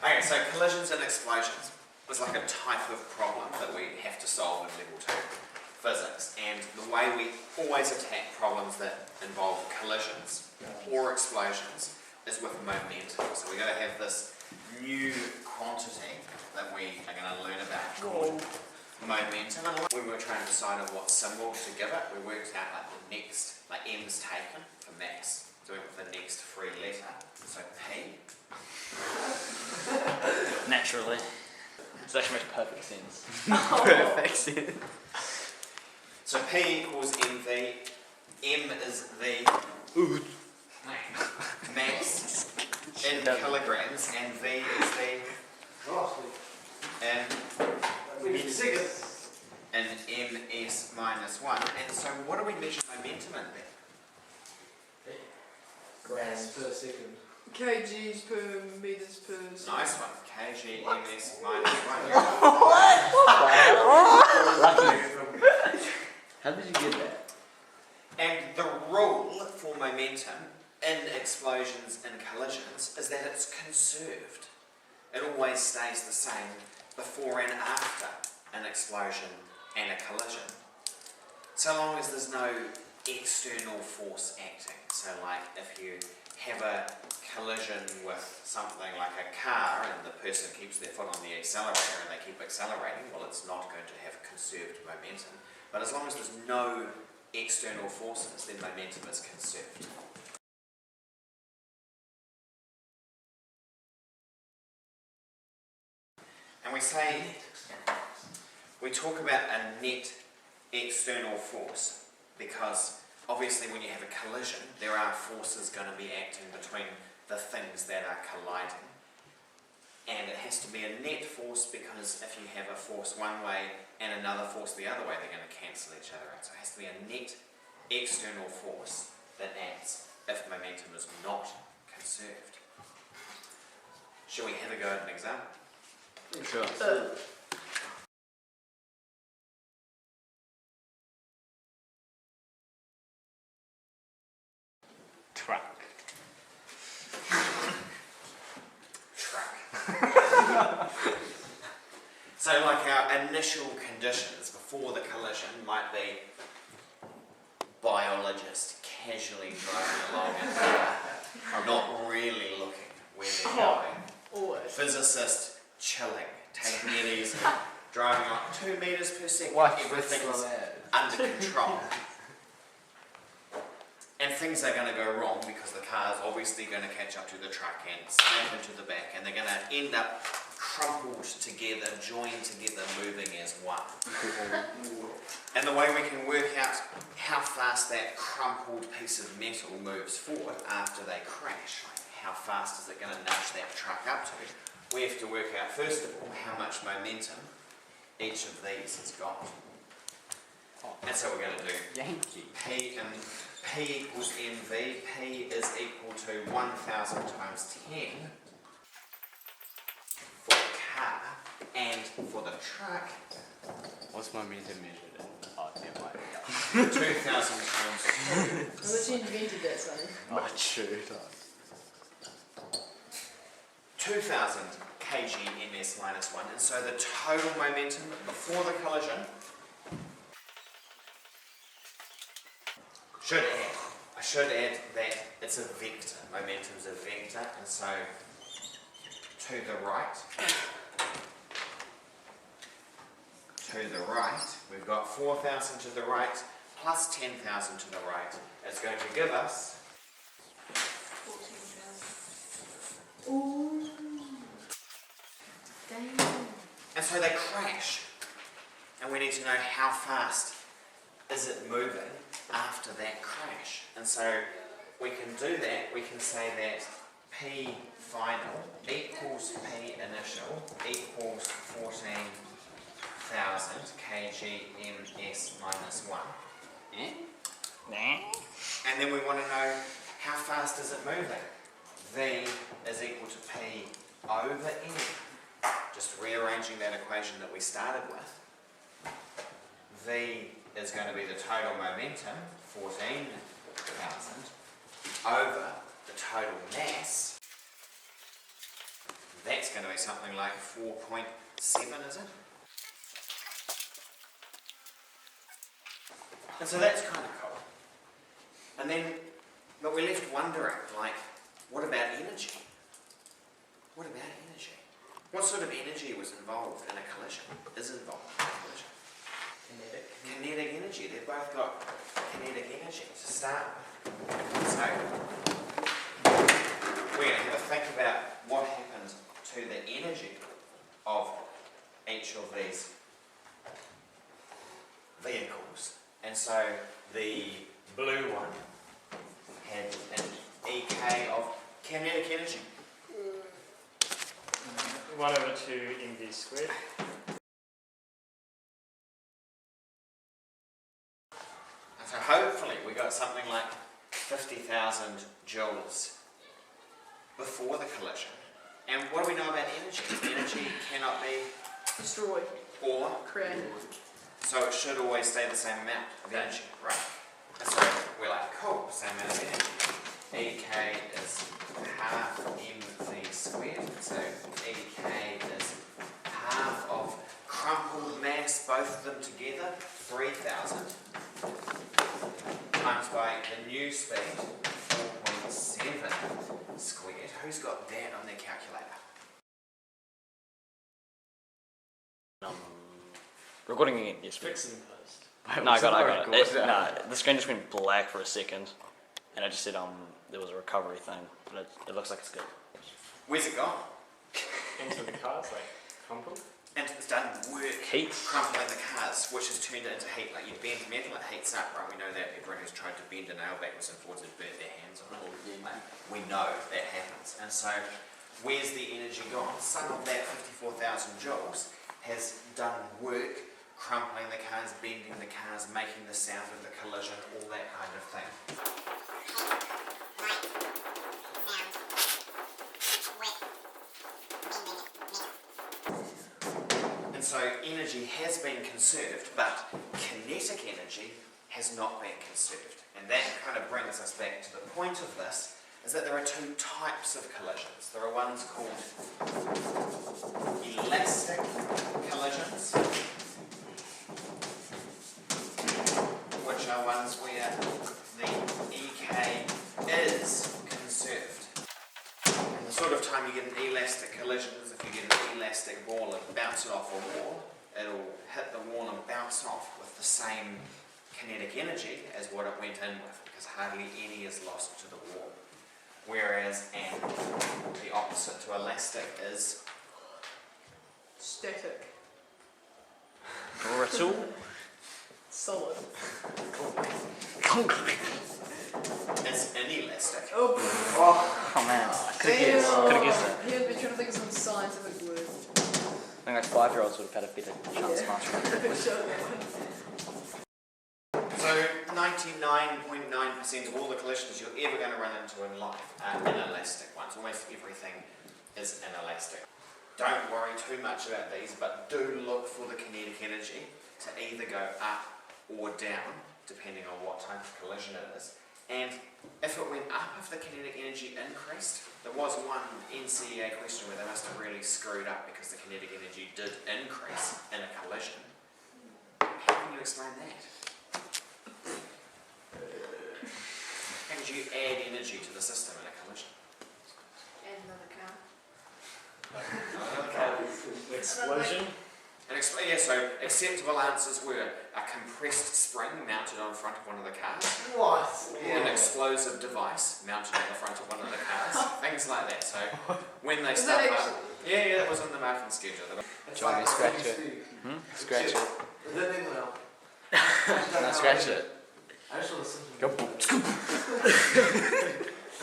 Okay, so collisions and explosions is like a type of problem that we have to solve in level 2 physics, and the way we always attack problems that involve collisions or explosions is with momentum. So we're going to have this new quantity that we are going to learn about called momentum. And when we were trying to decide on what symbol to give it, we worked out like the next, like M's taken for mass, doing it with the next free letter. So P. Naturally. This actually makes perfect sense. Perfect sense. So P equals MV. M is the mass in kilograms, and V is the in ms minus 1. And so what do we measure momentum in then? Grams per second. kgs per meters per second. Nice one. kg ms minus 1. Lucky. How did you get that? And the rule for momentum in explosions and collisions is that it's conserved. It always stays the same before and after an explosion and a collision, so long as there's no external force acting. So like if you have a collision with something like a car and the person keeps their foot on the accelerator and they keep accelerating, well, it's not going to have conserved momentum. But as long as there's no external forces, then momentum is conserved. And we talk about a net external force because obviously when you have a collision, there are forces going to be acting between the things that are colliding. And it has to be a net force because if you have a force one way and another force the other way, they're going to cancel each other out. So it has to be a net external force that acts if momentum is not conserved. Shall we have a go at an example? Sure. Truck. So like our initial conditions before the collision might be biologist casually driving along and not really looking where they're going. Always. Physicist chilling, taking it easy, driving up 2 meters per second. Watch Everything this is lad. under control. And things are going to go wrong because the car is obviously going to catch up to the truck and smash into the back, and they're going to end up crumpled together, joined together, moving as one. And the way we can work out how fast that crumpled piece of metal moves forward after they crash, like how fast is it going to nudge that truck up to, we have to work out first of all how much momentum each of these has got. And so we're going to do Yankee. P equals mv. P is equal to 1000 times 10 for the car, and for the truck, What's momentum measured in? Oh, never mind. 2000 times 2. Unless you invented that, Sonny. My shoot. 2000 kg ms minus 1, and so the total momentum before the collision I should add that it's a vector. Momentum's a vector, and so to the right, we've got 4,000 to the right plus 10,000 to the right. It's going to give us 14,000. Ooh. Damn. and so they crash. And we need to know how fast is it moving after that crash. And so we can do that. We can say that P final equals P initial equals 14,000 kg ms minus 1. And then we want to know how fast is it moving. V is equal to P over N. Just rearranging that equation that we started with. V is going to be the total momentum, 14,000, over the total mass, That's going to be something like 4.7, is it? And so that's kind of cool. And then, but we're left wondering, like, what about energy? What about energy? What sort of energy was involved in a collision? Is involved in a collision? Kinetic energy. They've both got kinetic energy to start with. So, we're going to have a think about what happens to the energy of each of these vehicles. And so the blue one had an EK of kinetic energy. 1/2 mv squared. And so hopefully we got something like 50,000 joules before the collision. And what do we know about energy? Energy cannot be Destroyed. or, Created. so it should always stay the same amount of energy, right? And so we're like, cool, same amount of energy. EK is half mv squared, so EK is half of crumpled mass, both of them together, 3,000, times by the new speed, 4.7 squared. Who's got that on their calculator? Recording again, yes, please. Fixing post. No, I got it. No, the screen just went black for a second, and I just said there was a recovery thing, but it looks like it's good. Where's it gone? Into the cars, like crumpled. And it's done work Heat. crumpling the cars, which has turned it into heat. Like you bend metal, it heats up, right? We know that. Everyone who's tried to bend a nail backwards and forwards has burnt their hands on it. Like, we know that happens. And so, where's the energy gone? Some of that 54,000 joules has done work crumpling the cars, bending the cars, making the sound of the collision, all that kind of thing. And so energy has been conserved, but kinetic energy has not been conserved. And that kind of brings us back to the point of this, is that there are two types of collisions. There are ones called elastic collisions, which are ones where the EK is conserved. And the sort of time you get an elastic collision is if you get an elastic ball and bounce it off a wall, it'll hit the wall and bounce off with the same kinetic energy as what it went in with, because hardly any is lost to the wall. Whereas, and the opposite to elastic is Static. Brittle. Solid. is inelastic. Oh, Oh man, could have guessed. Could have guessed it. He'd been trying to think of some scientific word. I think like 5-year-olds would have had a better chance of answering. Show that one. So 99.9% of all the collisions you're ever going to run into in life are inelastic ones. Almost everything is inelastic. Don't worry too much about these, but do look for the kinetic energy to either go up or down, depending on what type of collision it is. And if it went up, if the kinetic energy increased, there was one NCEA question where they must have really screwed up because the kinetic energy did increase in a collision. How can you explain that? How could you add energy to the system in a collision? And another car. Explosion. Yeah, so acceptable answers were a compressed spring mounted on front of one of the cars, an explosive device mounted on the front of one of the cars, things like that. So when they Was start that up, actually- yeah, that was in the marking schedule. Johnny, scratch it. Scratch it. Is that anyone else? No, scratch it.